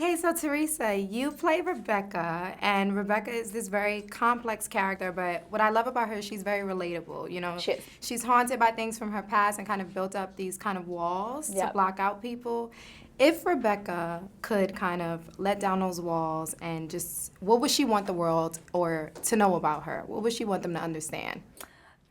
Okay, so Teresa, you play Rebecca, and Rebecca is this very complex character, but what I love about her is she's very relatable, you know? She's haunted by things from her past and kind of built up these kind of walls to block out people. If Rebecca could kind of let down those walls and just, what would she want the world or to know about her? What would she want them to understand?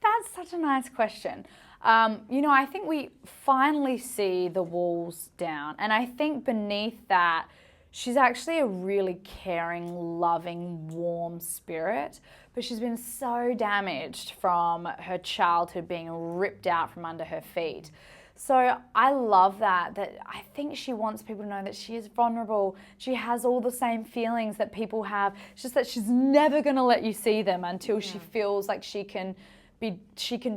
That's such a nice question. You know, I think we finally see the walls down, and I think beneath that, she's actually a really caring, loving, warm spirit, but she's been so damaged from her childhood being ripped out from under her feet. So I love that I think she wants people to know that she is vulnerable. She has all the same feelings that people have. It's just that she's never gonna let you see them until she feels like she can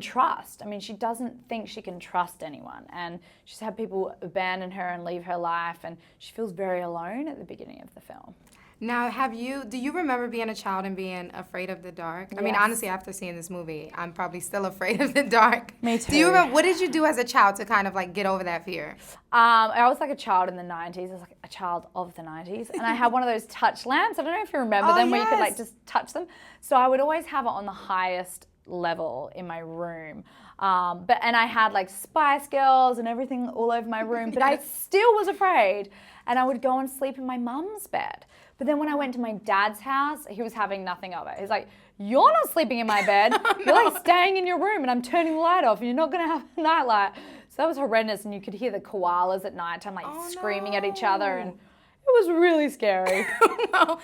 trust. I mean, she doesn't think she can trust anyone, and she's had people abandon her and leave her life, and she feels very alone at the beginning of the film. Now, do you remember being a child and being afraid of the dark? Yes. I mean, honestly, after seeing this movie, I'm probably still afraid of the dark. Me too. Do you remember, what did you do as a child to kind of like get over that fear? I was like a child in the 90s. I was like a child of the 90s. And I had one of those touch lamps. I don't know if you remember them, where you could like just touch them. So I would always have it on the highest level in my room. And I had like Spice Girls and everything all over my room, but I still was afraid. And I would go and sleep in my mum's bed. But then when I went to my dad's house, he was having nothing of it. He's like, "You're not sleeping in my bed. You're like staying in your room, and I'm turning the light off, and you're not gonna have a nightlight." So that was horrendous, and you could hear the koalas at nighttime like screaming at each other, and it was really scary.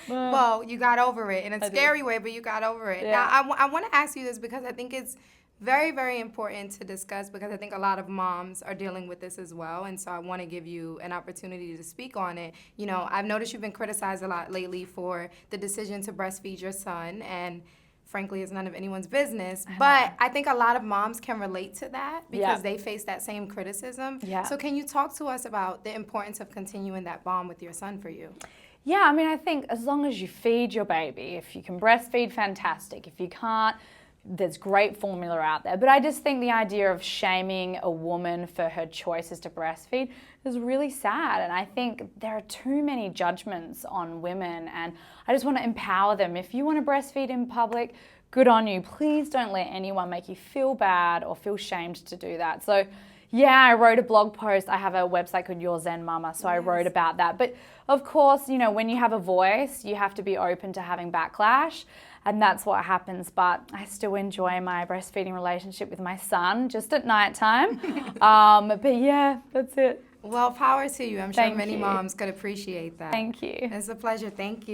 Well, you got over it in a scary way, but you got over it. Yeah. Now, I want to ask you this because I think it's very, very important to discuss, because I think a lot of moms are dealing with this as well, and so I want to give you an opportunity to speak on it. You know, I've noticed you've been criticized a lot lately for the decision to breastfeed your son, and frankly, it's none of anyone's business, but I think a lot of moms can relate to that because they face that same criticism. So can you talk to us about the importance of continuing that bond with your son for you? Yeah, I mean, I think as long as you feed your baby, if you can breastfeed, fantastic. If you can't, there's great formula out there. But I just think the idea of shaming a woman for her choices to breastfeed is really sad. And I think there are too many judgments on women, and I just want to empower them. If you want to breastfeed in public, good on you. Please don't let anyone make you feel bad or feel shamed to do that. So yeah, I wrote a blog post. I have a website called Your Zen Mama, so I wrote about that. But of course, you know, when you have a voice, you have to be open to having backlash, and that's what happens. But I still enjoy my breastfeeding relationship with my son, just at nighttime. But yeah, that's it. Well, power to you. I'm sure many moms could appreciate that. Thank you. It's a pleasure. Thank you.